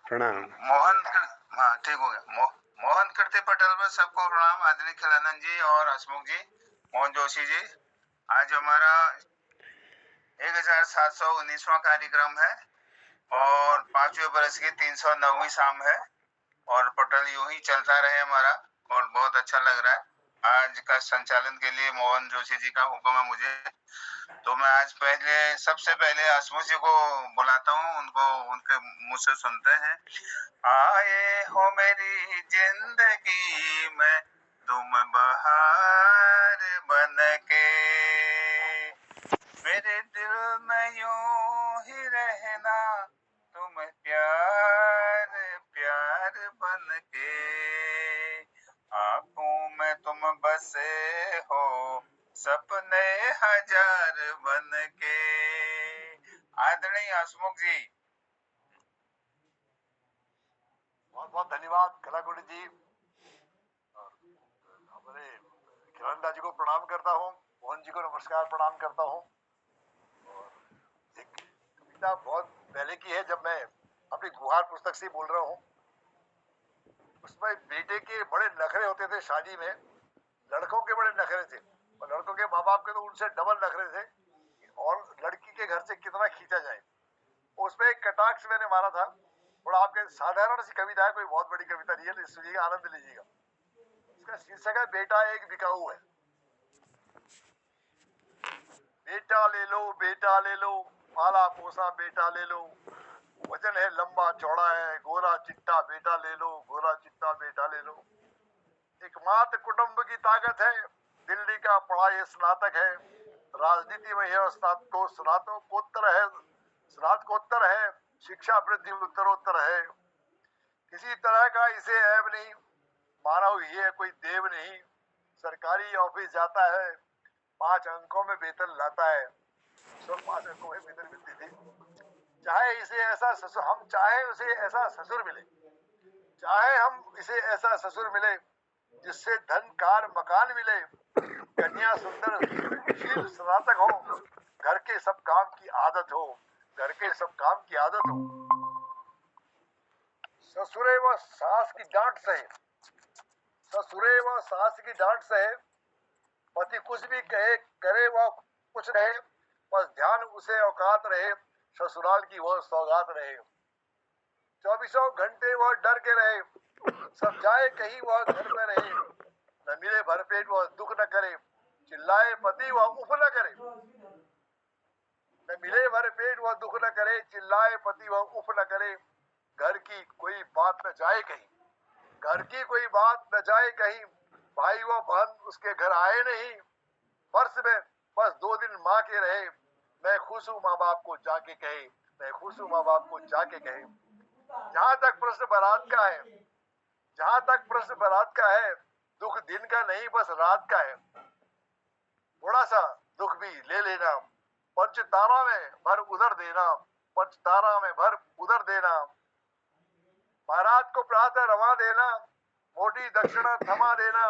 प्रणाम। हाँ ठीक हो गया। मोहन कीर्ति पटेल में सबको प्रणाम। आदरणीय खिलानंद जी और हसमुख जी, मोहन जोशी जी, आज हमारा 1719वां कार्यक्रम है और 5वें बरस की 309वीं शाम है और पटल यूं ही चलता रहे हमारा और बहुत अच्छा लग रहा है। आज का संचालन के लिए मोहन जोशी जी का हुक्म है मुझे, तो मैं आज सबसे पहले हसमुख जी को बुलाता हूँ, उनको उनके मुंह से सुनते हैं। आए हो मेरी जिंदगी में तुम बहार बन के, मेरे दिल में यूं ही रहना तुम प्यार प्यार बन के, आंखों में तुम बसे हो सपने हजार बन के। आदरणीय हसमुख जी। बहुत बहुत धन्यवाद कलाकुड़ी जी। हमारे खिलंदा जी को प्रणाम करता हूँ, मोहन जी को नमस्कार प्रणाम करता हूँ। और एक कविता बहुत पहले की है, जब मैं अपनी गुहार पुस्तक से बोल रहा हूँ। उसमें बेटे के बड़े नखरे होते थे शादी में, लड़कों के बड़े नखरे थे और लड़कों के माँ बाप के तो उनसे डबल नखरे थे और लड़की के घर से कितना खींचा जाए। उसमें एक कटाक्ष मैंने मारा था, थोड़ा आपके साधारण सी कविता है, कोई बहुत बड़ी कविता नहीं है, सुनिएगा, आनंद लीजिएगा। इसका शीर्षक है बेटा एक बिकाऊ है। बेटा ले लो, पाला पोसा बेटा ले लो, वजन है लंबा चौड़ा है, गोरा चिट्टा बेटा ले लो, गोरा चिट्टा बेटा ले लो। एकमात्र कुटुंब की ताकत है, दिल्ली का पढ़ा ये स्नातक है, राजनीति में है स्नातकोत्तर है, शिक्षा वृद्धि उत्तरोत्तर है। किसी तरह का इसे ऐब नहीं, मानव ही है कोई देव नहीं। सरकारी ऑफिस जाता है, 5 अंकों में वेतन लाता है। सब 5 अंकों में वेतन मिलती थी। चाहे उसे ऐसा ससुर मिले, चाहे हम इसे ऐसा ससुर मिले जिससे धन कार मकान मिले, कन्या सुंदर शील स्नातक हो, घर के सब काम की आदत हो, घर के सब काम की आदत हो। ससुरे व सास की डांट सहे, ससुरे व सास की डांट सहे, पति कुछ भी कहे करे वह कुछ रहे, बस ध्यान उसे औकात रहे, ससुराल की वह सौगात रहे। 24 घंटे वह डर के रहे, सब जाए कहीं वह घर में रहे, न मिले भरपेट वह दुख न करे, चिल्लाए पति वह उफ न करे। न मिले भरपेट वह दुख न करे, चिल्लाए पति वह उफ न करे। घर की कोई बात न जाए कहीं, घर की कोई बात न जाए कहीं, भाई व बहन उसके घर आए नहीं। वर्ष में बस 2 दिन माँ के रहे, मैं खुश हूँ माँ बाप को जाके कहे, मैं खुश हूँ माँ बाप को जाके कहे। जहां तक प्रश्न बारात का है, जहां तक प्रश्न बारात का है, दुख दिन का नहीं बस रात का है। थोड़ा सा दुख भी ले लेना, पंचतारा में भर उधर देना, पंचतारा में भर उधर देना। बारात को प्रातः रवा देना, मोटी दक्षिणा थमा देना,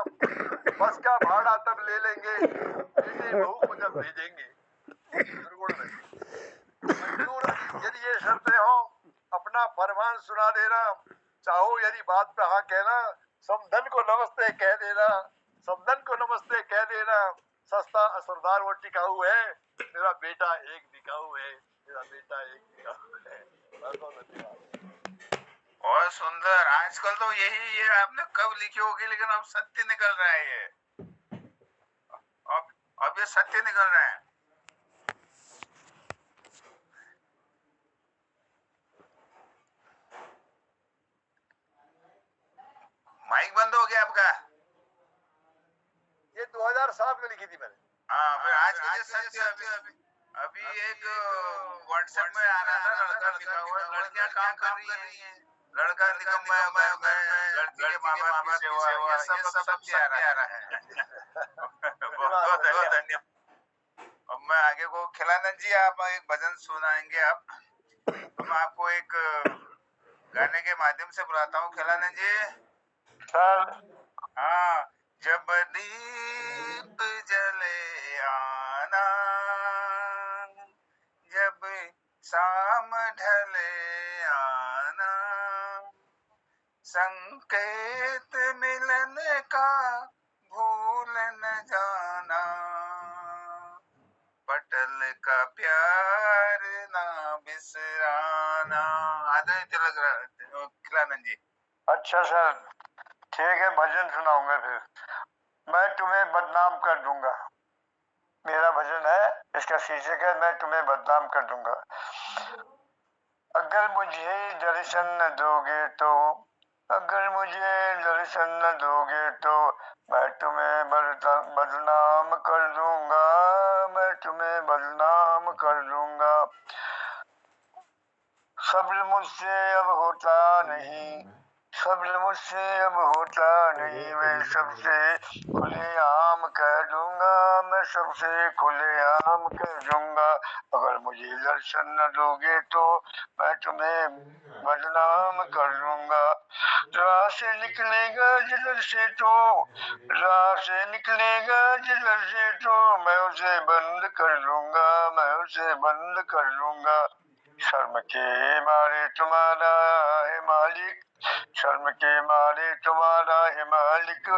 बस का भाड़ा तब ले लेंगे, बेटे बहू को जब भेजेंगे। मंजूर यदि ये शर्तें हो, अपना फरमान सुना देना, चाहो यदि बात पे हाँ कहना, समधन को नमस्ते कह देना, समधन को नमस्ते कह देना। सस्ता असरदार वो टिकाऊ है, मेरा बेटा एक बिकाऊ है, मेरा बेटा एक बिकाऊ है। बहुत बहुत धन्यवाद। बहुत सुंदर। आजकल तो यही ये आपने कब लिखी होगी, लेकिन अब सत्य निकल रहा है ये, अब ये सत्य निकल रहा है। माइक बंद हो गया आपका। ये 2007 में लिखी थी मैंने। हाँ, फिर आज के लिए सत्य। अभी एक व्हाट्सएप में आ रहा था, लड़का लिखा हुआ है, लड़कियां काम कर रही हैं, लड़का निकम्मा है घर में, लड़की के माँ बाप की सेवा, ये सब सत्य आ रहा है। बहुत बहुत धन्यवाद। अब मैं आगे को, खिलानंद जी आप एक भजन सुनाएंगे आप, तो मैं आपको एक गाने के माध्यम से बुलाता हूँ। खिलानंद जी हाँ, जब दीप जले आना, जब शाम ढले आना, संकेत मिलन का भूल न जाना, पटल का प्यार ना बिसराना। आदरणीय तिलक खिलानंद जी। अच्छा सर, ठीक है, भजन सुनाऊंगा फिर। मैं तुम्हें बदनाम कर दूंगा, मेरा भजन है, इसका शीर्षक है मैं तुम्हें बदनाम कर दूंगा। अगर मुझे दर्शन न दोगे तो, अगर मुझे दर्शन न दोगे तो मैं तुम्हें बदनाम कर दूंगा, मैं तुम्हें बदनाम कर दूंगा। सब्र मुझसे अब होता नहीं, सब्र मुझसे अब होता नहीं, मैं सबसे खुलेआम कह दूंगा, मैं सबसे खुलेआम कह दूंगा। अगर मुझे दर्शन न दोगे तो मैं तुम्हें बदनाम कर दूंगा। राह से निकलेगा जिधर से तो, राह से निकलेगा जिधर से तो मैं उसे बंद कर दूंगा, मैं उसे बंद कर दूंगा। शर्म के मारे तुम्हारा है मालिक, शर्म के मारे तुम्हारा है मालिक,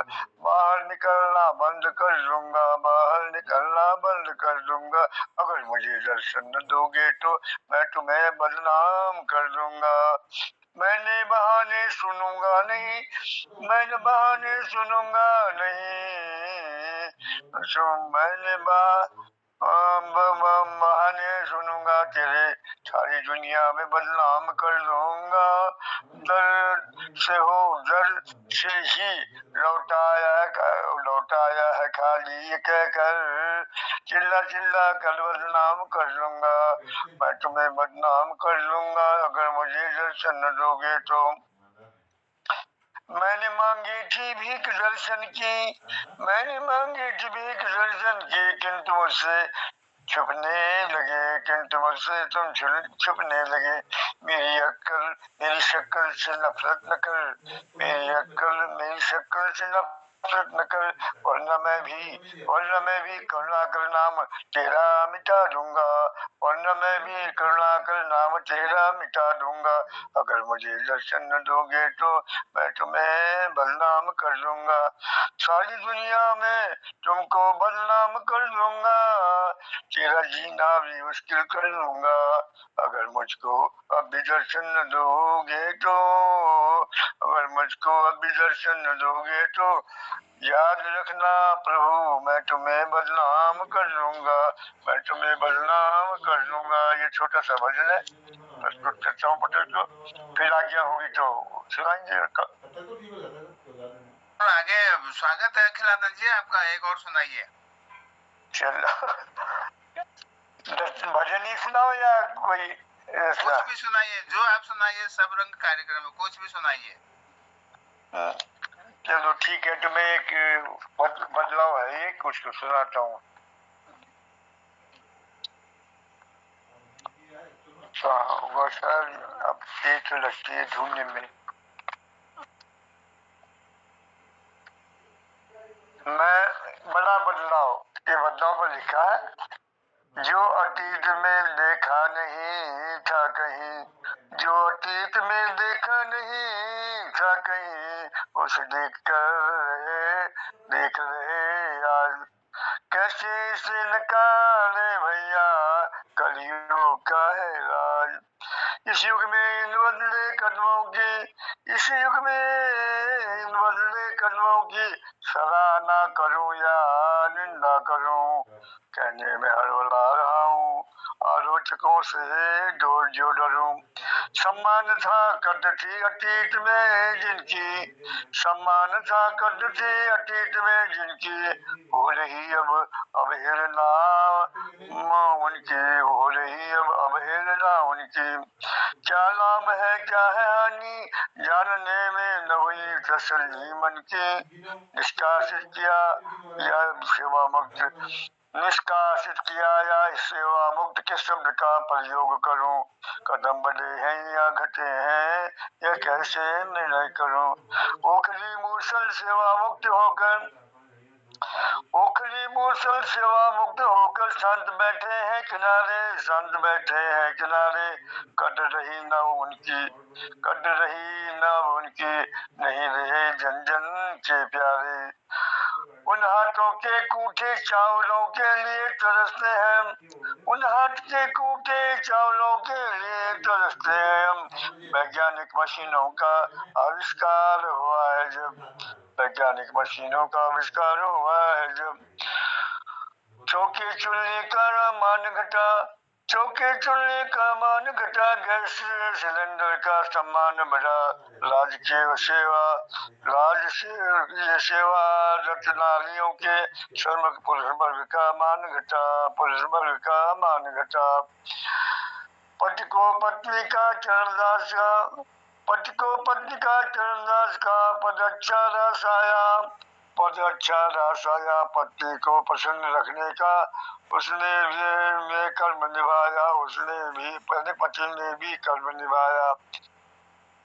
बाहर निकलना बंद कर दूंगा, बाहर निकलना बंद कर दूंगा। अगर मुझे दर्शन न दोगे तो मैं तुम्हें बदनाम कर दूंगा। मैंने बहाने सुनूंगा नहीं, मैंने बहाने सुनूंगा नहीं, मैंने बहाने सुनूंगा तेरे, सारी दुनिया में बदनाम कर दूंगा। दर्द से हो, दर्द से ही लौटाया है खाली ये कहकर, चिल्ला चिल्ला कर बदनाम कर लूंगा, मैं तुम्हें बदनाम कर लूंगा। अगर मुझे दर्शन न दोगे तो। मैंने मांगी थी भीख दर्शन की, मैंने मांगी थी भीख दर्शन की, किंतु मुझसे छुपने लगे, किंतु मुझसे तुम छुपने लगे। मेरी अक्ल मेरी शक्ल से नफरत न कर, मेरी अक्ल मेरी शक्ल से नफरत न कर, वरना मैं भी करुणा कर नाम तेरा मिटा दूंगा, वरना मैं भी करुणा कर नाम तेरा मिटा दूंगा। अगर मुझे दर्शन न दोगे तो मैं तुम्हें बदनाम कर दूंगा, सारी दुनिया में तुमको बदनाम कर दूंगा, तेरा जीना भी मुश्किल कर दूंगा। अगर मुझको अब भी दर्शन न दोगे तो, अगर मुझको अब भी दर्शन न दोगे तो याद रखना प्रभु, मैं तुम्हें बदनाम कर दूंगा, मैं तुम्हें बदनाम कर दूंगा। ये छोटा सा भजन है, प्रस्तुत करता हूँ पटेल को, फिर आज्ञा होगी तो सुनाएंगे। आगे स्वागत है खिलानंद जी आपका, एक और सुनाइए। चलो भजन ही सुनाओ या कोई कुछ भी सुनाइए, जो आप सुनाइए, सब रंग कार्यक्रम में कुछ भी सुनाइए। चलो ठीक है, तो मैं एक बदलाव है ये, कुछ तो सुनाता हूँ। सर अब ये तो लगती है ढूंढने में। मैं बड़ा बदलाव, ये बदलाव पर लिखा है, जो अतीत में देखा नहीं था कहीं, जो अतीत में देखा नहीं था कहीं, उसे देख रहे आज, कैसे इसे निकाले भैया, कलयुग का है राज। इस युग में इन बदले कदमों की, इस युग में इन बदले कदमों की सराहना करूं या निंदा करूं, कहने में हड़बड़ा रहा हूँ, आलोचकों से जो डरूं। सम्मान था कद थी अतीत में जिनकी, सम्मान था कद थी अतीत में जिनकी, हो रही अब अवहेलना उनकी, हो रही अब अवहेलना उनकी। क्या लाभ है क्या है हानि, जानने में न हुई तसल्ली मन की। निष्कासित किया या सेवा मुक्त, निष्कासित किया या सेवा मुक्त के शब्द का प्रयोग करूं, कदम बढ़े हैं या घटे हैं, या कैसे निर्णय करूं। ओखली मूसल सेवा मुक्त होकर, ओखली भूषण सेवा मुक्त होकर शांत बैठे हैं किनारे, शांत बैठे हैं किनारे। कट रही न उनकी, कट रही न उनकी, नहीं रहे जन जन के प्यारे। उन हाथों के कूटे चावलों के लिए तरसते हैं, उन हाथ के कूटे चावलों के लिए तरसते हैं हम। वैज्ञानिक मशीनों का आविष्कार हुआ है जब, वैज्ञानिक मशीनों का आविष्कार हुआ है जब। चौके चूल्हे का मान घटा, चौके चूल्हे का मान घटा, गैस सिलेंडर का सम्मान बढ़ा। राजकीय सेवा, राज से ये सेवा रत्नालियों के श्रमिक पुरुष वर्ग का मान घटा, पुरुष वर्ग का मान घटा। पति को पत्नी का चरणदास का, पति को पत्नी का चरणदास का, पद अच्छा रसाया, पद अच्छा रसाया। पत्नी को प्रसन्न रखने का उसने भी कर्म निभाया, उसने भी, पति ने भी कर्म निभाया।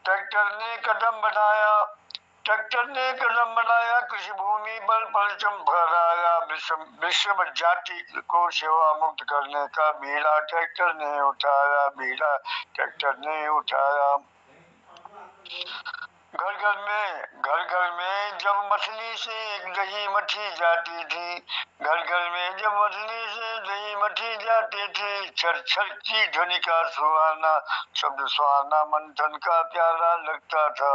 ट्रैक्टर ने कदम बढ़ाया, ट्रैक्टर ने कदम बढ़ाया, कृषि भूमि पर परचम फहराया। विश्व जाति को सेवा मुक्त करने का बीड़ा ट्रैक्टर ने उठाया, बीड़ा ट्रैक्टर ने उठाया। घर घर में जब मछली से दही मठी जाती थी, घर घर में जब मछली से दही मठी जाती थी। छर छर की ध्वनि का सुहाना शब्द, सुहाना मंथन का प्यारा लगता था।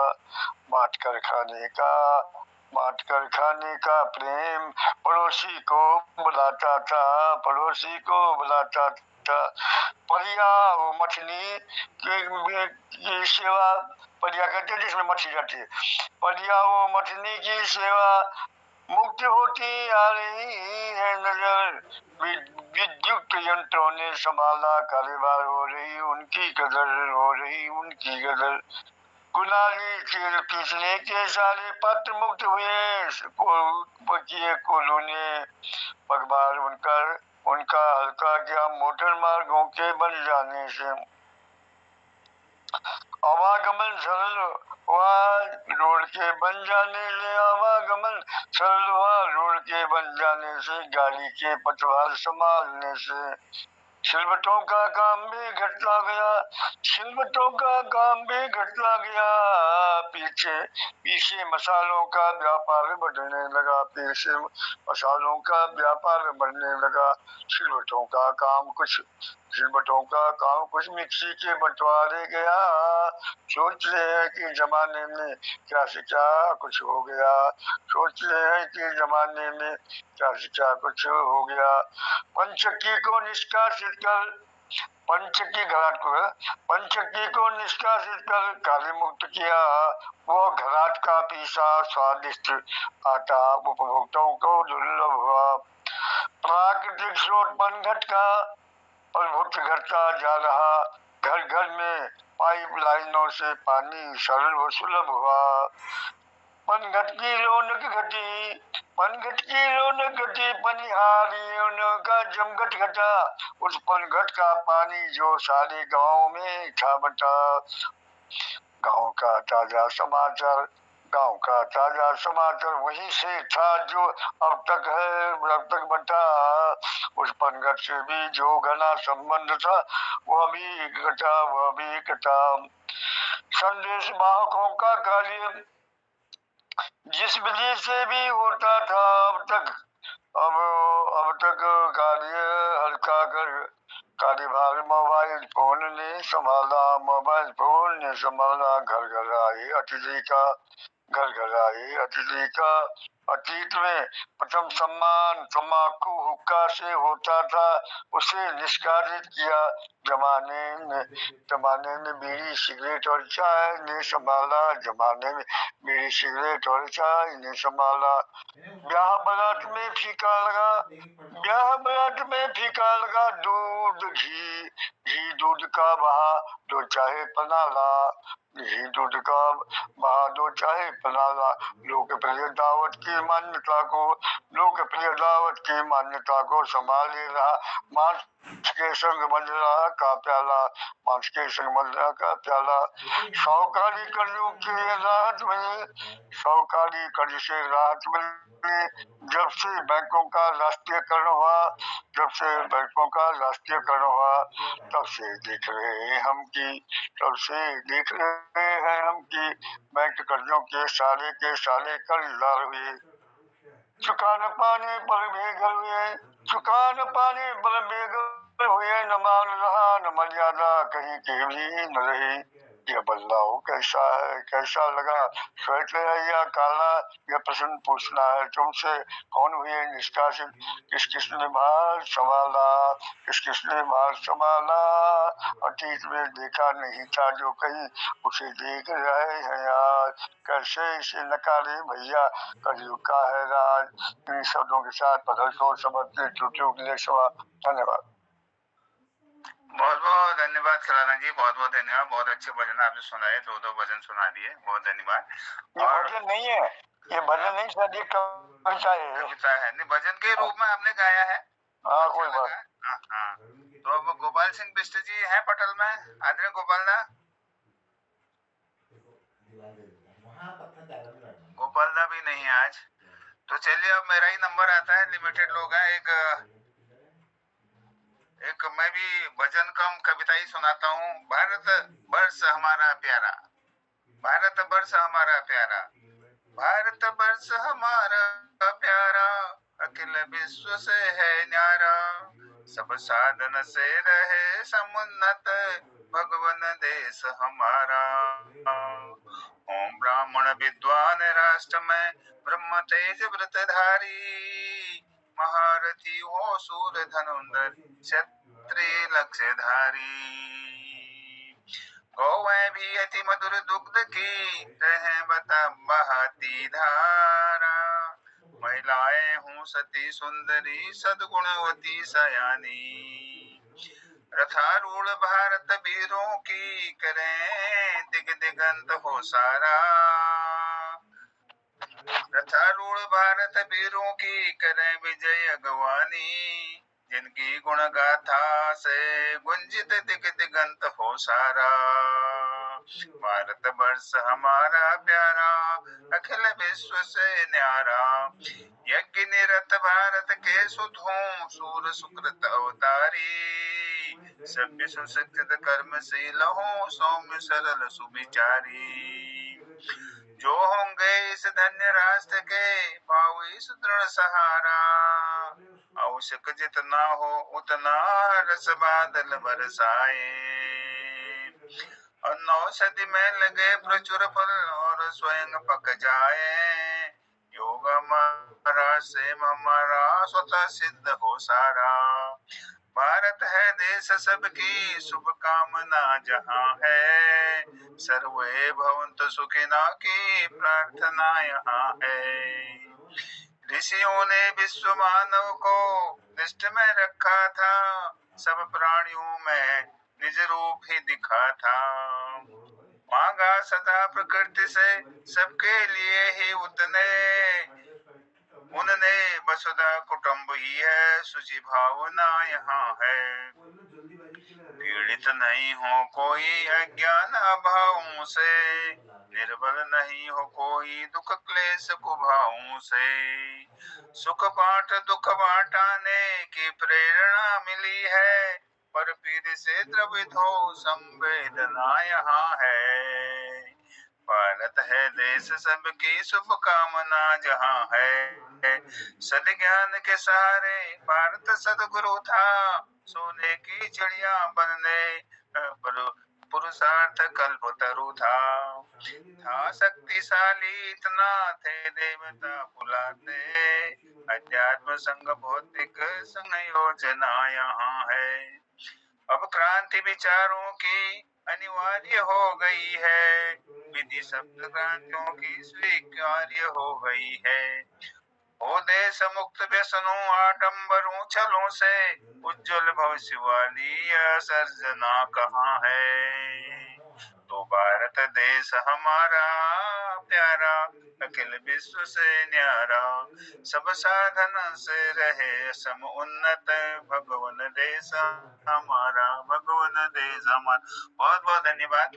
बांट कर खाने का, बांट कर खाने का प्रेम पड़ोसी को बुलाता था, पड़ोसी को बुलाता था। परिया वो मछली की सेवा, परिया कहते हैं जिसमें मछली जाती है। परिया वो मछली की सेवा मुक्त होती आ रही है नजर। विद्युत यंत्रों ने संभाला कारोबार, हो रही उनकी कदर, हो रही उनकी कदर। कुलाली चीर पीसने के सारे पत्र मुक्त हुए, कोलों ने पगबार उनकर उनका हल्का किया मोटर मार्गों के बन जाने से। आवागमन सरल हुआ रोड के बन जाने से, आवागमन सरल हुआ रोड के बन जाने से। गाड़ी के पटवार संभालने से सिलवटों का काम भी घटता गया, सिलवटों का काम भी घटता गया। पीछे पीछे मसालों का व्यापार बढ़ने लगा, पीछे मसालों का व्यापार बढ़ने लगा। सिलवटों का काम कुछ, सिलवटों का काम कुछ मिक्सी के बंटवारे गया। सोच रहे हैं कि जमाने में क्या से क्या कुछ हो गया, सोच रहे हैं कि जमाने में क्या से क्या कुछ हो गया। पंचक्की को निष्कासित कर, पंचक्की घराट को, पंचक्की को निष्कासित कर काले मुक्त किया। वो घराट का पीसा स्वादिष्ट आटा उपभोक्ताओं को दुर्लभ हुआ। प्राकृतिक स्रोत पनघट का प्रभुत्व घटता जा रहा, घर घर में पाइप लाइनों से पानी सरल व सुलभ हुआ। पनघट की रौनक घटी, पनघट की रौनक घटी, पनिहारियों का जमघट घटा। उस पनघट का पानी जो सारे गांव में था बटा। गांव का ताजा समाचार, गांव का ताजा समाचार वहीं से था जो अब तक है, अब तक बटा। उस पनघट से भी जो घना संबंध था वह भी घटा, वह भी घटा। संदेश वाहकों का कार्य जिस विधि से भी होता था अब तक, अब तक कार्य हल्का कर कार्यभार मोबाइल फोन ने संभाला, मोबाइल फोन ने संभाला। घर घर आए अतिथि का, घर घर आए अतिथि का। अतीत में प्रथम सम्मान तम्बाकू हुक्का से होता था, उसे निष्कासित किया जमाने में बीड़ी सिगरेट और चाय ने संभाला, जमाने में बीड़ी सिगरेट और चाय ने संभाला। ब्याह बारात में फीका लगा, ब्याह बारात में फीका लगा। दूध घी, घी दूध का बहा दो चाहे पनाला, घी दूध का बहा दो चाहे अपनाया। लोकप्रिय दावत की मान्यता को, लोकप्रिय दावत की मान्यता को संभाले रहा। मांस के संग मंजरा का प्याला, मांस के संग मंजरा का प्याला। साहूकारी कर्जों की राहत मिली, साहूकारी कर्ज से राहत मिली जब से बैंकों का राष्ट्रीयकरण हुआ, जब से बैंकों का राष्ट्रीयकरण हुआ। तब से देख रहे हैं हम कि, तब से देख रहे हैं हम कि बैंक कर्जों के सारे कर्जदार हुए। चुका न पाने पर बेघर हुए, चुका न पाने पर बेघर हुए। न मान रहा न मर्यादा कहीं की भी न रही। यह बदलाव कैसा है, कैसा लगा? श्वेत है या काला, यह प्रश्न पूछना है तुमसे। कौन हुए निष्कासित, किस किसने भार संभाला, किस किसने भार संभाला। अतीत में देखा नहीं था जो कहीं, उसे देख रहे हैं आज। कैसे इसे नकारे भैया, कलयुग का है राज। इन शब्दों के साथ बदल सोच समझते टूटे के लिए सवा। धन्यवाद। बहुत बहुत धन्यवाद खिलाना जी, बहुत बहुत धन्यवाद। बहुत अच्छे भजन आपने सुनाए, दो भजन सुना दिए, बहुत धन्यवाद। ये भजन नहीं है, ये भजन नहीं सर, ये कविता है। कविता है, नहीं भजन के रूप में आपने गाया है। हाँ कोई बात। हाँ। तो अब गोपाल सिंह बिष्ट जी हैं पटल में, आदरणीय गोपाल दा, गोपाल दा भी नहीं है आज। तो चलिए अब मेरा ही नंबर आता है, लिमिटेड लोग हैं। एक मैं भी भजन कम कविता ही सुनाता हूँ। भारत वर्ष हमारा प्यारा, भारत वर्ष हमारा प्यारा, भारत वर्ष हमारा प्यारा, अखिल विश्व से है न्यारा। सब साधन से रहे समुन्नत, भगवन देश हमारा। ओम ब्राह्मण विद्वान राष्ट्र में, ब्रह्म तेज व्रतधारी। महारथी हो सूर धनुंधर, क्षत्रिय लक्ष्यधारी। गौएं भी अति मधुर दुग्ध की, रहे बता बहाती धारा। महिलाएं हूँ सती सुंदरी, सद्गुणवती सयानी। रथारूढ़ भारत वीरों की, करें दिग दिगंत हो सारा। रथारूढ़ भारत वीरों की, करें विजय अगवानी। जिनकी गुण गाथा से गुंजित दिग दिगंत हो सारा। भारत वर्ष हमारा प्यारा, अखिल विश्व से न्यारा। यज्ञ निरत भारत के सुधों, सूर सुकृत अवतारी। सभ्य सुशिक्षित कर्मशील हो, सौम्य सरल सुविचारी। जो होंगे इस धन्य राष्ट्र के, पाओ इस दृढ़ सहारा। आवश्यक जितना हो उतना, रस बादल बरसाए। औषधि में लगे प्रचुर फल, और स्वयं पक जाए। योग हमारा सेम हमारा, स्वतः सिद्ध हो सारा। भारत है देश सबकी, शुभ कामना जहाँ है। सर्वे भवन्तु सुखिनः की प्रार्थना यहाँ है। ऋषियों ने विश्व मानव को निष्ठ में रखा था, सब प्राणियों में निज रूप ही दिखा था। मांगा सदा प्रकृति से, सबके लिए ही उतने। उनने वसुधा कुटुंब ही है, शुचि भावना यहाँ है। पीड़ित नहीं हो कोई अज्ञान अभावों से, निर्बल नहीं हो कोई दुख क्लेश कुभावों से। सुख बांट दुख बांटाने की प्रेरणा मिली है, पर पीर से द्रवित हो संवेदना यहाँ है। भारत है देश सबकी शुभकामना जहाँ है। सद्ज्ञान के सहारे भारत सद्गुरु था, सोने की चिड़िया बनने पुरुषार्थ कल्पतरु था शक्तिशाली इतना, थे देवता बुलाते। अध्यात्म संग भौतिक संयोजना यहाँ है। अब क्रांति विचारों की अनिवार्य हो गई है, विधि शब्द क्रांतियों की स्वीकार्य हो गई है। ओ देश मुक्त व्यसनों आडंबरों छलों से, उज्जवल भविष्य वाली यह सर्जना कहाँ है। तो भारत देश हमारा प्यारा, अखिल विश्व से न्यारा, सब साधन से रहे सम उन्नत, भगवन देश हमारा, भगवन देश हमारा। बहुत बहुत धन्यवाद।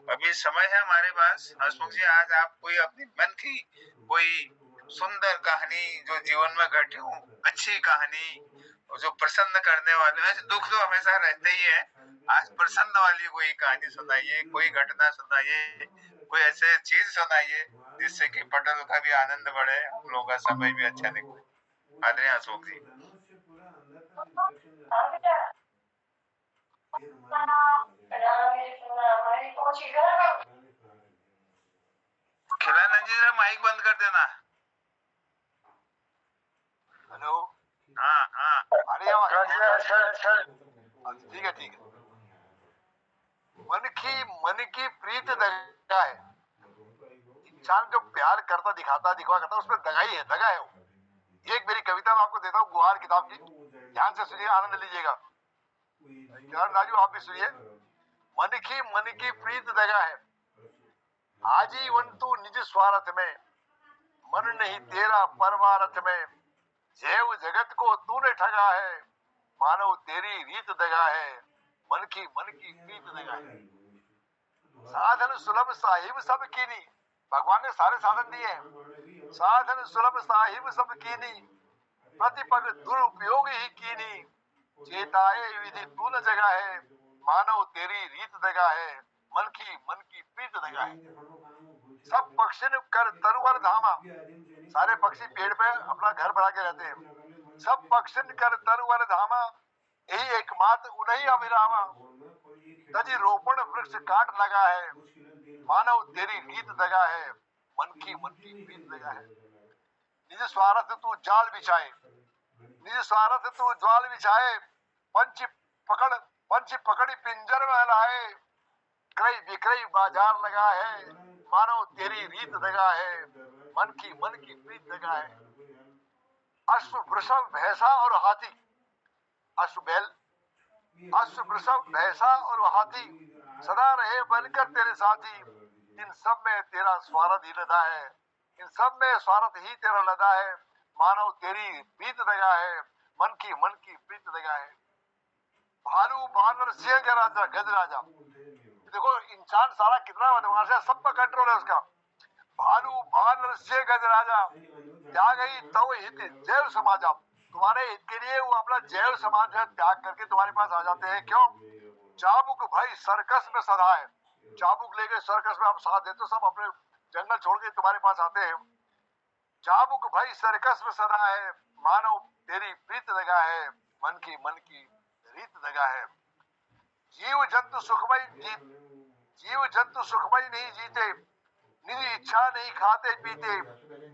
अभी समय है हमारे पास। हसमुख जी, आज आप कोई अपनी मन की कोई सुंदर कहानी जो जीवन में घटी हो, अच्छी कहानी जो प्रसन्न करने वाले, वैसे दुख तो हमेशा रहते ही है, आज प्रसन्न वाली कोई कहानी सुनाइए, कोई घटना सुनाइए, कोई ऐसे चीज सुनाइए जिससे कि पटल का भी आनंद बढ़े, हम लोगों का समय भी अच्छा निकले। आदरणीय अशोक जी। खिलानंद जी जरा माइक बंद कर देना। हेलो। हाँ हाँ, ठीक है ठीक है। मन की प्रीत दगा है। इंसान जो प्यार करता दिखाता दिखवा करता उसमें दगा ही है, दगा है वो। एक मेरी कविता मैं आपको देता हूँ गुहार किताब की, ध्यान से सुनिए, आनंद लीजिएगा। किरण राजू आप भी सुनिए। मन की प्रीत दगा है, आजीवन तू निज स्वार्थ में, मन नहीं तेरा परमारथ में, जैव जगत को तूने ठगा है, मानव तेरी रीत दगा है, मन की प्रीत दगा है। साधन सुलभ साहिब सब कीनी, भगवान ने सारे साधन दिए हैं। साधन सुलभ साहिब सब कीनी, प्रतिपग दुरुपयोग ही कीनी, चेताए विधि तू न जगा है, मानव तेरी रीत दगा है, मन की प्रीत दगा है। सब पक्षी कर तरुवर धामा, सारे पक्षी पेड़ पे अपना घर बना के रहते हैं। सब पक्षी कर तरुवर धामा, यही एकमात्र उन्हीं अभिरामा, तजी रोपण वृक्ष काट लगा है, मानव तेरी रीत दगा है, मन की प्रीत दगा है। निज स्वार्थ तू जाल बिछाए, निज स्वार्थ तू जाल बिछाए, पंछी पकड़ी पिंजर में लाए, क्रय विक्रय बाजार लगा है, मानव तेरी रीत दगा है, मन की प्रीत दगा है। अश्व वृषभ भैंसा और हाथी, अश्व बैल, अश्व वृषभ भैंसा और हाथी, सदा रहे बनकर तेरे साथी, इन सब में तेरा स्वार्थ ही लदा है, इन सब में स्वार्थ ही तेरा लदा है, मानव तेरी प्रीत दगा है, मन की प्रीत दगा है। भालू बानर सिंह का राजा गज राजा, देखो इंसान सारा कितना बदमाश है, सब पर कंट्रोल है उसका। भालू बानर सिंह गज राजा, त्याग गई तव हित जैव समाजा, तुम्हारे हित के लिए वो अपना जैव समाज है त्याग करके तुम्हारे पास आ जाते हैं। क्यों? चाबुक भाई सर्कस में सदा है, चाबुक लेके सर्कस में आप साथ देते हो, सब अपने जंगल छोड़ के तुम्हारे पास आते हैं। चाबुक भाई सर्कस में सदा है, मानव तेरी प्रीत दगा है, मन की रीत दगा है। जीव जंतु सुखमय नहीं जीते, निजी इच्छा नहीं खाते पीते,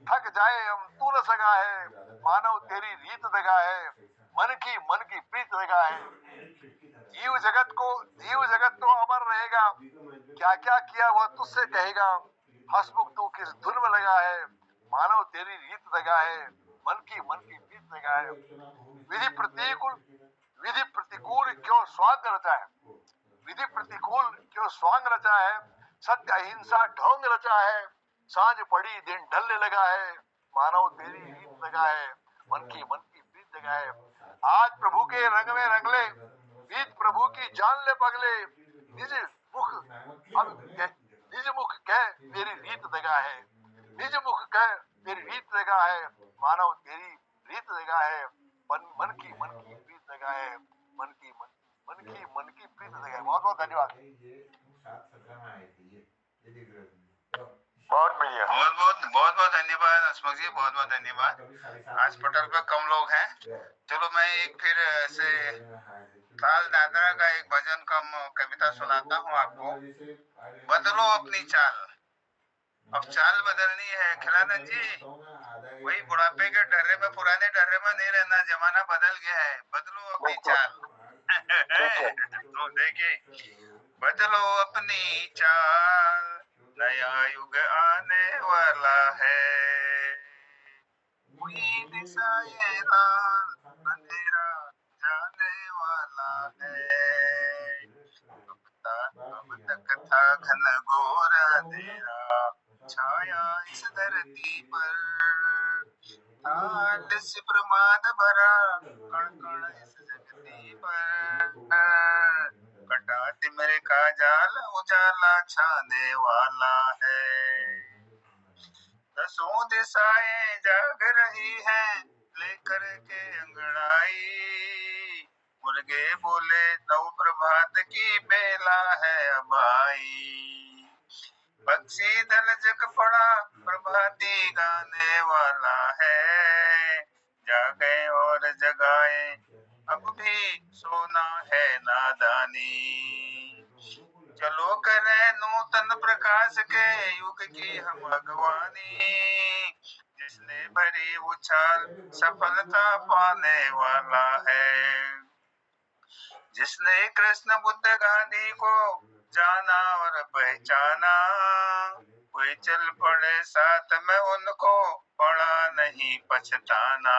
थक जाए हम तू न सगा है, मानव तेरी रीत दगा है, मन की प्रीत दगा है। जीव जगत तो अमर रहेगा, क्या क्या किया वह तुझसे कहेगा, हंसमुख तू किस धुन में लगा है, मानव तेरी रीत दगा है, मन की प्रीत दगा है। विधि प्रतिकूल क्यों स्वांग रचा है, विधि प्रतिकूल क्यों स्वांग रचा है, सत्य अहिंसा ढोंग रचा है, सांझ पड़ी दिन ढलने लगा है, मानव तेरी रीत लगा है, मन की प्रीत लगा है। आज प्रभु के रंग में रंगले, बीत प्रभु की जान ले पगले, निज मुख कह मेरी रीत दगा है, निज मुख कह मेरी रीत दगा है, मानव तेरी रीत दगा है, मन की प्रीत दगा है, मन की प्रीत दगा है। बहुत बहुत धन्यवाद। बहुत बहुत धन्यवाद हसमुख जी, बहुत बहुत धन्यवाद। आज पटल पे कम लोग हैं, चलो मैं एक फिर ऐसे ताल दादरा का एक भजन कम कविता सुनाता हूँ आपको। बदलो अपनी चाल, अब चाल बदलनी है खिलानंद जी, वही बुढ़ापे के डर्रे में, पुराने डर्रे में नहीं रहना, जमाना बदल गया है, बदलो अपनी चाल। तो देखिए, बदलो अपनी चाल, नया युग आने वाला है, कोई दिशा ये लाल, अंधेरा जाने वाला है, अब तक था घन घोर अंधेरा, छाया इस धरती पर, था से प्रमाद भरा कण कण इस जगती पर, कटा तिमिर का जाल उजाला छाने वाला है। दसों दिशाएं जाग रही हैं लेकर के अंगड़ाई, मुर्गे बोले नव प्रभात की बेला है अब आई। पक्षी दल जग पड़ा प्रभाती गाने वाला है, जागे और जगाए अब भी सोना है नादानी। चलो करें नूतन प्रकाश के युग की हम अगवानी, जिसने भरी उछाल सफलता पाने वाला है। जिसने कृष्ण बुद्ध गांधी को जाना और पहचाना, कोई चल पड़े साथ में उनको पड़ा नहीं पछताना।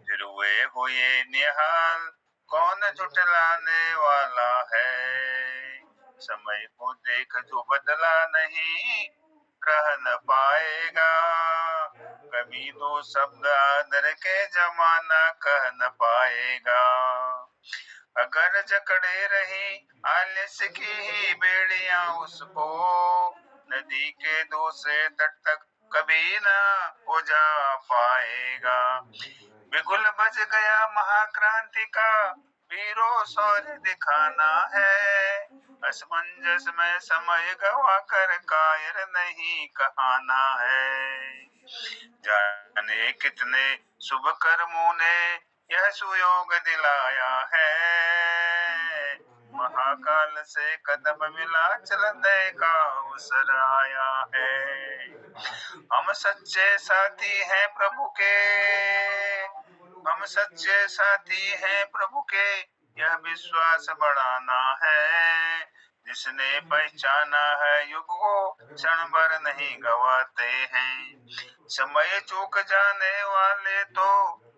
फिर वे हुए निहाल कौन झुठलाने वाला है, समय को देख जो बदला नहीं रह न पाएगा, कभी दो शब्द आदर के जमाना कह न पाएगा। अगर जकड़े रही आलस्य की ही बेड़ियां उसको, नदी के दूसरे तट तक कभी ना हो जा पाएगा। बिगुल बज गया महाक्रांति का, वीरों शौर्य दिखाना है, असमंजस में समय गवा कर कायर नहीं कहाना है। जाने कितने शुभ कर्मों ने यह सुयोग दिलाया है, महाकाल से कदम मिला चलने का अवसर आया है। हम सच्चे साथी हैं प्रभु के, हम सच्चे साथी हैं प्रभु के, यह विश्वास बढ़ाना है। जिसने पहचाना है युग को क्षण भर नहीं गवाते हैं, समय चूक जाने वाले तो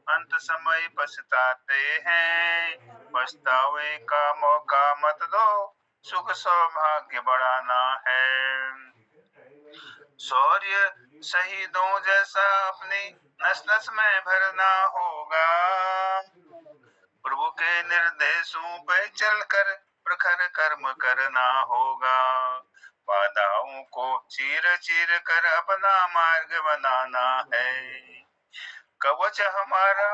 अंत समय पछताते हैं। पछतावे का मौका मत दो, सुख सौभाग्य बढ़ाना है। शौर्य शहीदों जैसा अपनी नस नस में भरना होगा, प्रभु के निर्देशों पे चलकर प्रखर कर्म करना होगा। बाधाओं को चीर चीर कर अपना मार्ग बनाना है। कवच हमारा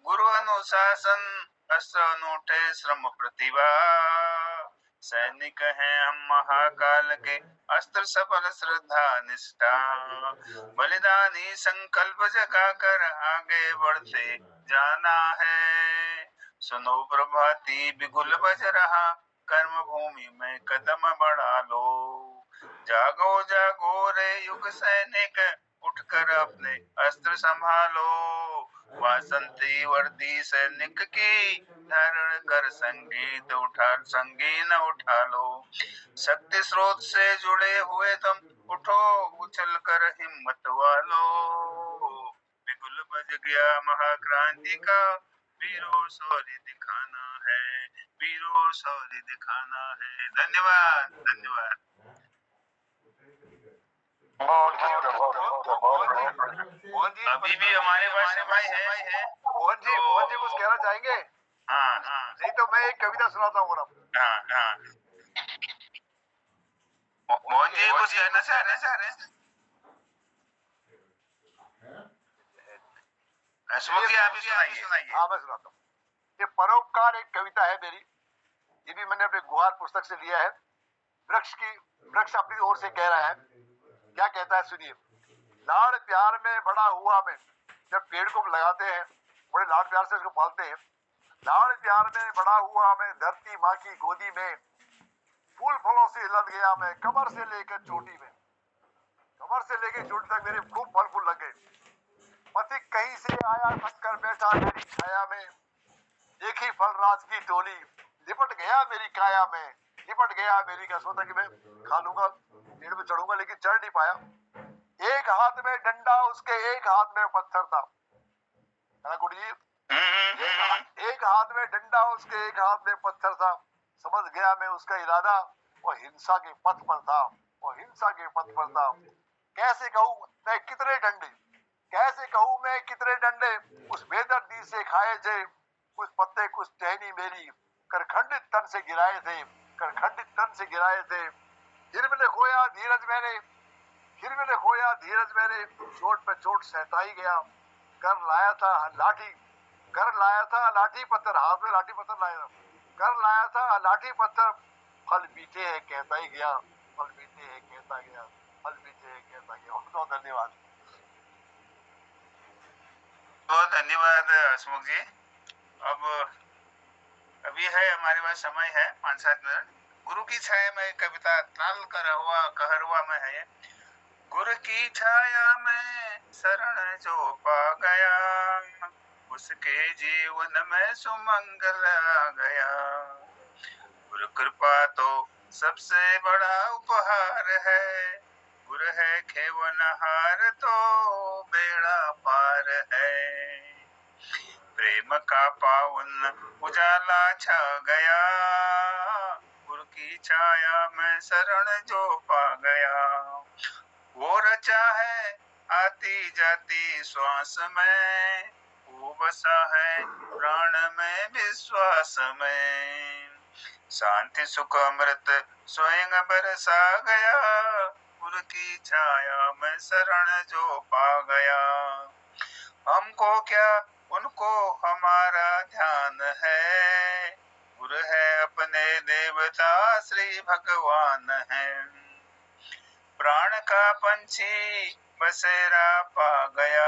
गुरु अनुशासन, अस्त्र अनूठे श्रम प्रतिभा, सैनिक हैं हम महाकाल के अस्त्र सबल श्रद्धा निष्ठा। बलिदानी संकल्प जगा कर आगे बढ़ते जाना है। सुनो प्रभाती बिगुल बज रहा, कर्म भूमि में कदम बढ़ा लो। जागो जागो रे युग सैनिक, उठकर अपने अस्त्र संभालो। वासंती वर्दी सैनिक की धारण कर संगीत उठा लो। शक्ति स्रोत से जुड़े हुए तुम उठो, उछल कर हिम्मत वालो। बिगुल बज गया महाक्रांति का, वीरों शौर्य दिखाना है, वीरों शौर्य दिखाना है। धन्यवाद धन्यवाद। अभी भी हमारे पास भाई है। मोहन जी कुछ कहना चाहेंगे? हाँ, नहीं तो मैं एक कविता सुनाता हूँ। हाँ। मोहन जी कुछ कहना चाह रहे हैं? आप ही सुनाइए। हाँ मैं सुनाता हूँ। ये परोपकार एक कविता है मेरी, ये भी मैंने अपने गुहार पुस्तक से लिया है। वृक्ष अपनी ओर से कह रहा है, क्या कहता है सुनिए। लाड़ प्यार में बड़ा हुआ मैं, जब पेड़ को लगाते हैं बड़े लाड़ प्यार से उसको पालते हैं। लाड़ प्यार में बड़ा हुआ मैं, धरती माँ की गोदी में, फूल फलों से लद गया मैं, कमर से लेकर चोटी तक मेरे खूब फल फूल लग गए। पथिक कहीं से आया थक कर बैठा मेरी छाया में, देखी फल राज की टोली, लिपट गया मेरी काया में, लिपट गया मेरी का। सोचा कि मैं खा लूंगा, पेड़ पे चढ़ूंगा, लेकिन चढ़ नहीं पाया। एक हाथ में डंडा उसके, एक हाथ में पत्थर था। जी, एक हाथ में डंडा उसके, एक हाथ में पत्थर था। समझ गया मैं उसका इरादा, वो हिंसा के पथ पर था। और हिंसा के पथ पर था। कैसे कहूं मैं कितने डंडे, कैसे कहूं मैं कितने डंडे उस बेदर्दी से खाए थे, कुछ पत्ते कुछ टहनी मेरी करखंडित तन से गिराए थे, करखंडित तन से गिराए थे। फिर मैंने खोया धीरज मैंने, फिर मैंने खोया धीरज मैंने, चोट पे चोट सहता ही गया। कर लाया था लाठी, कर लाया था लाठी पत्थर, हाथ में लाठी पत्थर लाया था, कर लाया था लाठी पत्थर, फल मीठे है कहता ही गया, फल मीठे है कहता गया, फल मीठे है कहता गया। बहुत धन्यवाद। बहुत धन्यवाद हसमुख जी। अब अभी है हमारे पास समय है 5-7 मिनट। गुरु की छाया में कविता ताल कर हुआ कहरवा में है। गुरु की छाया में शरण जो पा गया, उसके जीवन में सुमंगल आ गया। गुरु कृपा तो सबसे बड़ा उपहार है, गुरु है खेवनहार तो बेड़ा पार है। प्रेम का पावन उजाला छा गया, गुरु की छाया में शरण जो पा गया। वो रचा है आती जाती श्वास में, वो बसा है प्राण में विश्वास में। शांति सुख अमृत स्वयं बरसा गया, गुरु की छाया में शरण जो पा गया। हमको क्या उनको हमारा ध्यान है, गुरु है अपने देवता श्री भगवान है। प्राण का पंछी बसेरा पा गया,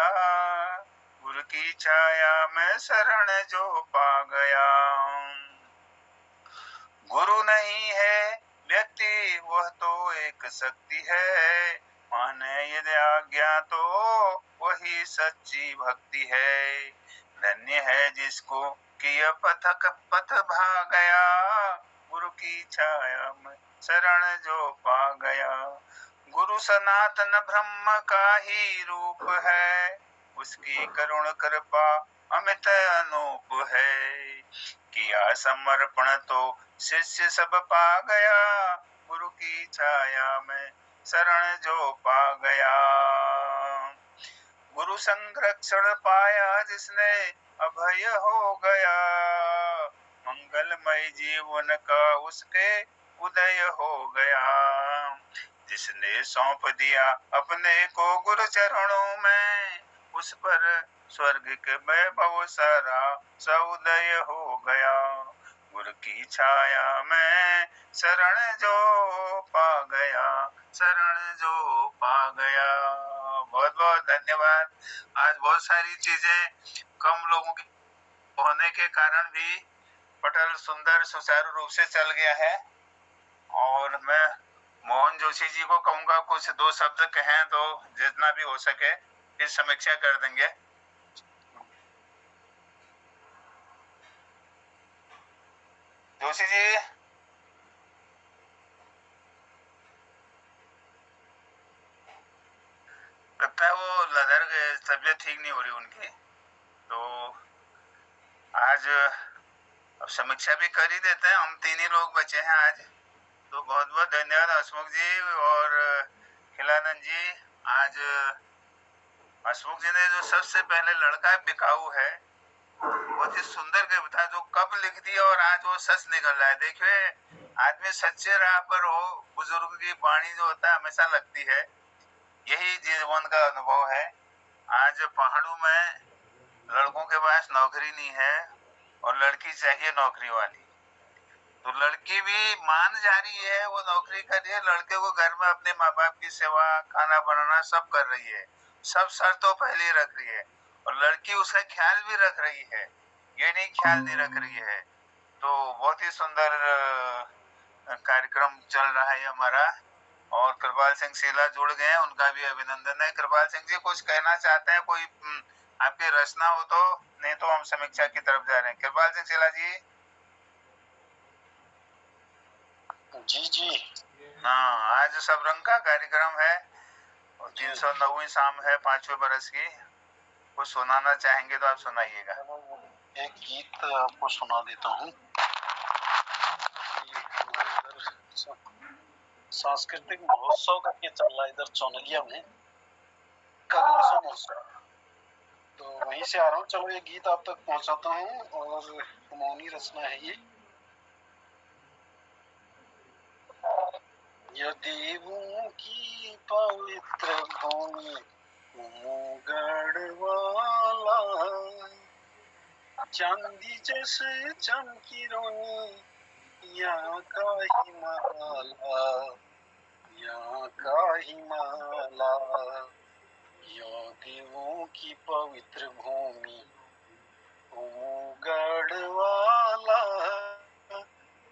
गुरु की छाया में शरण जो पा गया। गुरु नहीं है व्यक्ति वह तो एक शक्ति है, माने यदि आज्ञा तो वही सच्ची भक्ति है। धन्य है जिसको किया पथक पथ भा गया, गुरु की छाया में शरण जो पा गया। गुरु सनातन ब्रह्म का ही रूप है, उसकी करुण कृपा अमित अनूप है। किया समर्पण तो शिष्य सब पा गया, गुरु की छाया में शरण जो पा गया। गुरु संरक्षण पाया जिसने अभय हो गया, मंगलमय जीवन का उसके उदय हो गया। जिसने सौंप दिया अपने को गुरु चरणों में, उस पर स्वर्ग के वैभव सारा सउदय हो गया। गुरु की छाया में शरण जो पा गया, शरण जो पा गया। बहुत बहुत धन्यवाद। आज बहुत सारी चीजें कम लोगों के होने के कारण भी पटल सुंदर सुचारू रूप से चल गया है, और मैं मोहन जोशी जी को कहूंगा कुछ 2 शब्द कहें तो जितना भी हो सके फिर समीक्षा कर देंगे। जोशी जी। लगता है वो लदर गए, तबीयत ठीक नहीं हो रही उनकी, तो आज अब समीक्षा भी कर ही देते हैं। हम 3 ही लोग बचे हैं आज, तो बहुत बहुत धन्यवाद हसमुख जी और खिलानंद जी। आज हसमुख जी ने जो सबसे पहले लड़का बिकाऊ है, बहुत ही सुंदर कविता जो कब लिख दी और आज वो सच निकल रहा है। देखिए आदमी सच्चे राह पर हो, बुजुर्ग की वाणी जो होता है हमेशा लगती है, यही जीवन का अनुभव है। आज पहाड़ों में लड़कों के पास नौकरी नहीं है और लड़की चाहिए नौकरी वाली, तो लड़की भी मान जा रही है, वो नौकरी कर रही है, लड़के को घर में अपने माँ बाप की सेवा खाना बनाना सब कर रही है, सब शर्तों पहले रख रही है, और लड़की उसका ख्याल भी रख रही है, ये नहीं ख्याल नहीं रख रही है। तो बहुत ही सुंदर कार्यक्रम चल रहा है हमारा, और कृपाल सिंह शीला जुड़ गए हैं, उनका भी अभिनंदन है। कृपाल सिंह जी कुछ कहना चाहते हैं, कोई आपकी रचना हो तो, नहीं तो हम समीक्षा की तरफ जा रहे हैं। कृपाल सिंह शीला जी। जी जी। हाँ, आज सब रंग का कार्यक्रम है और 309वीं शाम है 5वें बरस की। कुछ सुनाना चाहेंगे तो आप सुनाइएगा। एक गीत आपको सुना देता हूँ। सांस्कृतिक महोत्सव करके चल रहा है इधर चौनलिया में, कगलेसो महोत्सव। तो वहीं से आ रहा हूँ। चलो ये गीत आप तक पहुंचाता हूँ, और कुमाऊनी रचना है ये। देवों की पवित्र भूमि गढ़वाला, चांदी जैसे चमकी रोनी यहाँ का हिमाला, यहाँ का हिमाला। यो देवों की पवित्र भूमि गढ़वाला,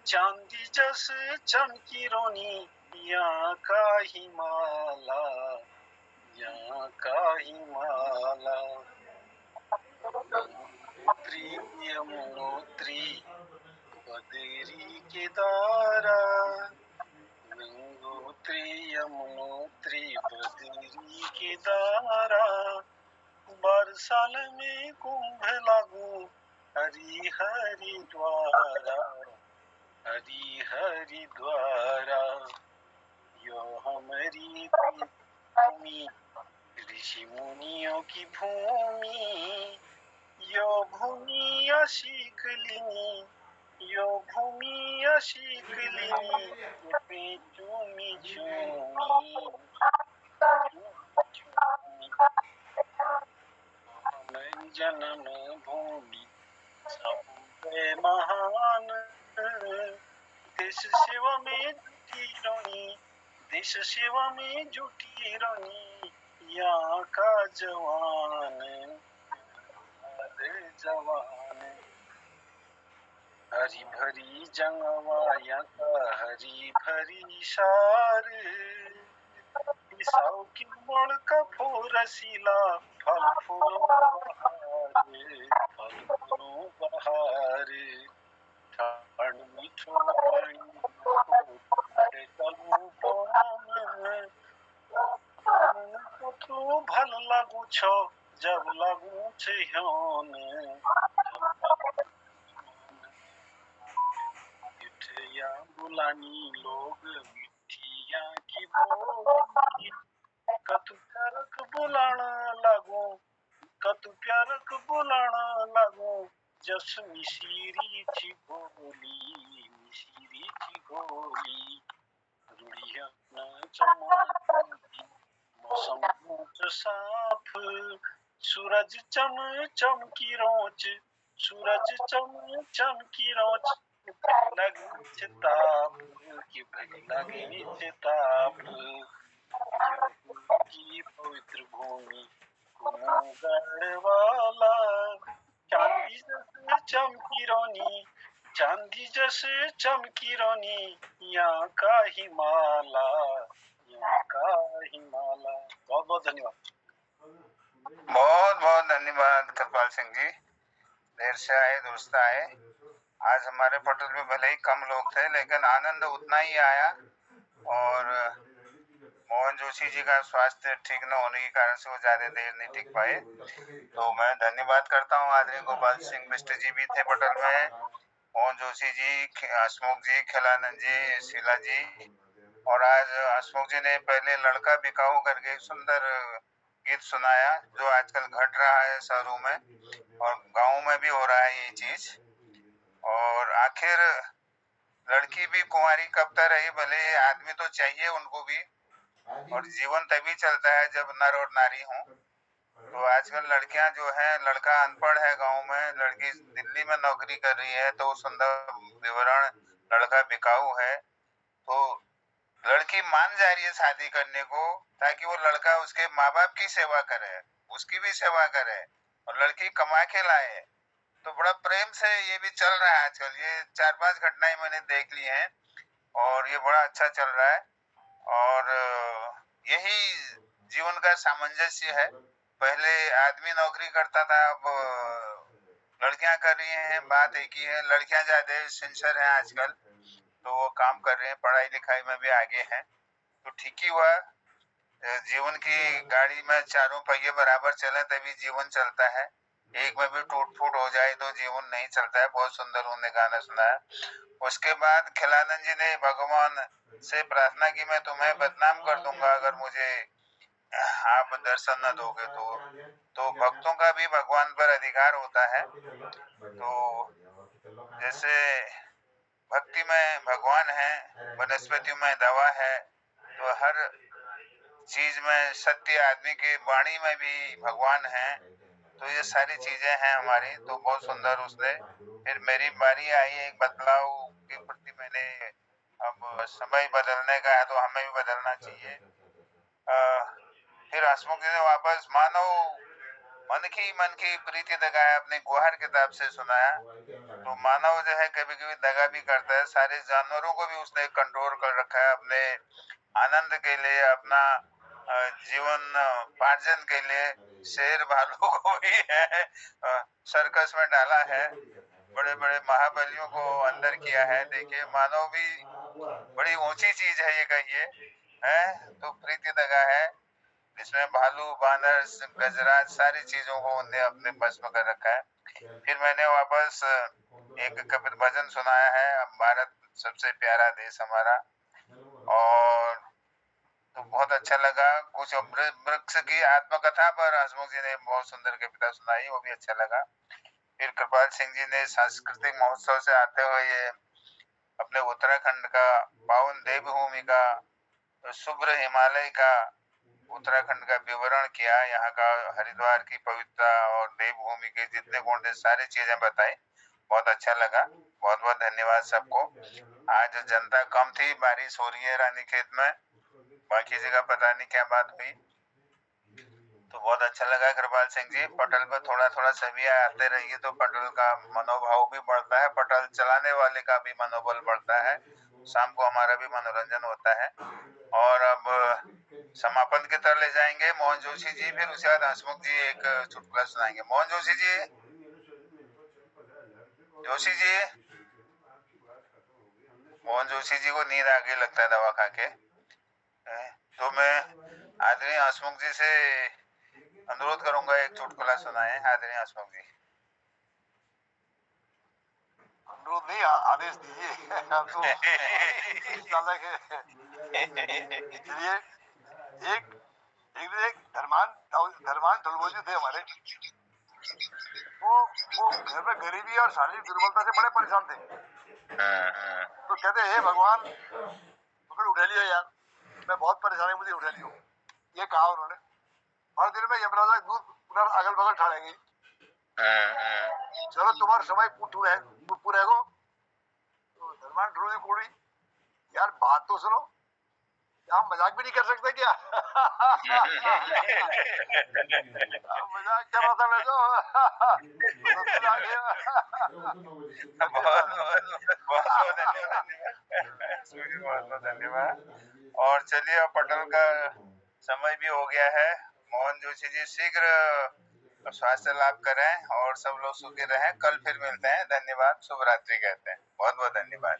चांदी जैसे चमकी रोनी यहाँ का हिमाला, यहाँ का हिमाला। यमुनोत्री बदेरी के दारा, गंगोत्री यमुनोत्री बदेरी के दारा, बरसाल में कुंभ लागू हरि हरि द्वारा, हरि हरि द्वारा। यो हमारी भूमि ऋषि मुनियों की भूमि, यो भूमि अशीकलिनी, यो भूमि अशीकलिनी, चूमी चूमी हमारी जन्म भूमि सबसे महान, देश सेवा में जुटी रही, देश सेवा में जुटी रही यहाँ का जवान, अरे जवान। हरी भरी जंगवा यहाँ का हरी भरी सार, पिसाओ की मोड़ का फोरसीला, फल फूलों बहार, फल फूलों बहार। ठंड मीठो पानी चलू तो भल लागू छो जब लागू छे ह्योन, मिठिया बुलानी लोग मिठिया की बोली, कतु प्यारक बुलाना लागू, कतु प्यारक बुलाना लागू, जस मिशीरी थी बोली, मिशीरी थी बोली। रुड़िया न चमकी मौसम ऊंच साफ, सूरज चम चमकी रोच, सूरज चम चमकी रोच, लगे चिताप की भली लगे चिताप। की पवित्र भूमि गढ़वाला, चांदी जैसे चमकी रोनी, चांदी जैसे चमकी रोनी यहाँ का हिमाला, यहाँ का हिमाला। बहुत बहुत धन्यवाद। बहुत बहुत धन्यवाद कृपाल सिंह जी। देर से आए दुरुस्त आए। आज हमारे पटल में भले ही कम लोग थे, लेकिन आनंद उतना ही आया। और मोहन जोशी जी का स्वास्थ्य ठीक न होने के कारण से वो ज्यादा देर नहीं टिक पाए। तो मैं धन्यवाद करता हूँ। आदरणीय गोपाल सिंह बिष्ट जी भी थे पटल में, मोहन जोशी जी, हसमुख जी, खिलानंद जी, शीला जी। और आज हसमुख जी ने पहले लड़का बिकाऊ करके सुंदर गीत सुनाया, जो आजकल घट रहा है शहरों में और गाँव में भी हो रहा है ये चीज। और आखिर लड़की भी कुंवारी कब तक रही, भले आदमी तो चाहिए उनको भी, और जीवन तभी चलता है जब नर और नारी हों। तो आजकल लड़कियां जो हैं, लड़का अनपढ़ है गांव में, लड़की दिल्ली में नौकरी कर रही है, तो सुंदर विवरण, लड़का बिकाऊ है। तो लड़की मान जा रही है शादी करने को, ताकि वो लड़का उसके माँ बाप की सेवा करे, उसकी भी सेवा करे, और लड़की कमा के लाए। तो बड़ा प्रेम से ये भी चल रहा है आजकल। ये 4-5 घटनाएं मैंने देख ली हैं और ये बड़ा अच्छा चल रहा है। और यही जीवन का सामंजस्य है। पहले आदमी नौकरी करता था, अब लड़कियां कर रही हैं। बात एक ही है, लड़कियां ज्यादा सिंसियर हैं आजकल, तो वो काम कर रहे हैं, पढ़ाई लिखाई में भी आगे हैं। तो ठीक ही हुआ। जीवन की गाड़ी में चारों पहिए बराबर चले तभी जीवन चलता है। एक में भी टूट फूट हो जाए तो जीवन नहीं चलता है। बहुत सुंदर उन्होंने गाना सुनाया। उसके बाद खिलानंद जी ने भगवान से प्रार्थना की मैं तुम्हें बदनाम कर दूंगा अगर मुझे आप दर्शन न दोगे तो भक्तों का भी भगवान पर अधिकार होता है। तो जैसे भक्ति में भगवान है, वनस्पतियों में दवा है, तो हर चीज में सत्य, आदमी की वाणी में भी भगवान है। तो ये सारी चीजें हैं हमारी। तो बहुत सुंदर उसने। फिर मेरी बारी आई एक बदलाव के प्रति। मैंने अब समय बदलने का है तो हमें भी बदलना चाहिए। फिर हसमुख जी ने वापस मन की प्रीति दगाया अपनी गुहार किताब से सुनाया। तो मानव जो है कभी कभी दगा भी करता है। सारे जानवरों को भी उसने कंट्रोल कर रखा है अपने आनंद के लिए, अपना जीवन पार्जन के लिए। शेर भालू को भी है सर्कस में डाला है, बड़े बड़े महाबलियों को अंदर किया है। देखिए मानव भी बड़ी ऊंची चीज है ये, कहिए है। तो प्रीति दगा है जिसमें भालू, बानर, गजराज सारी चीजों को उन्हें अपने बस में कर रखा है। फिर मैंने वापस एक कबीर भजन सुनाया है, भारत सबसे प्यारा देश हमारा। और तो बहुत अच्छा लगा। कुछ वृक्ष की आत्मकथा पर हसमुख जी ने बहुत सुंदर कविता सुनाई, वो भी अच्छा लगा। फिर कृपाल सिंह जी ने सांस्कृतिक महोत्सव से आते हुए ये अपने उत्तराखंड का पावन देवभूमि का, शुभ्र हिमालय का, उत्तराखंड का विवरण किया। यहाँ का हरिद्वार की पवित्रता और देवभूमि के जितने गुण थे सारी चीजें बताई। बहुत अच्छा लगा। बहुत बहुत धन्यवाद सबको। आज जनता कम थी, बारिश हो रही है रानीखेत में, बाकी जगह पता नहीं क्या बात हुई। तो बहुत अच्छा लगा कृपाल सिंह जी। पटल पर थोड़ा थोड़ा सभी आते रहिए तो पटल का मनोभाव भी बढ़ता है, पटल चलाने वाले का भी मनोबल बढ़ता है। शाम को हमारा भी मनोरंजन होता है। और अब समापन की तरफ ले जाएंगे मोहन जोशी जी, फिर उसके बाद हसमुख जी एक चुटकुला सुनाएंगे। मोहन जोशी जी, जोशी जी, मोहन जोशी जी को नींद आ गई लगता है दवा खा के। तो मैं आदरणीय हसमुख जी से अनुरोध करूंगा एक चुटकुला सुनाए। आदरणीय हसमुख जी। अनुरोध नहीं, आदेश दीजिए। हम तो चलिए। एक धर्मान टुलबोजी थे हमारे। वो घर में गरीबी और शारीरिक दुर्बलता से बड़े परेशान थे। तो कहते हे भगवान पकड़ उठा लियो यार, मैं बहुत परेशान है, मुझे उठा लियो। ये कहा उन्होंने। हर दिन में यमराजा दूध अगल बगल ठाड़ेंगे। चलो तुम्हारा समय पूरा है। तो धर्मान ढूंढी कोड़ी, यार बात तो सुनो, आप मजाक भी नहीं कर सकते क्या? मजाक कर रहा था मैं तो। बहुत धन्यवाद। और चलिए अब पटल का समय भी हो गया है। मोहन जोशी जी शीघ्र स्वास्थ्य लाभ करें और सब लोग सुखी रहें। कल फिर मिलते हैं। धन्यवाद। शुभ रात्रि कहते हैं। बहुत बहुत धन्यवाद।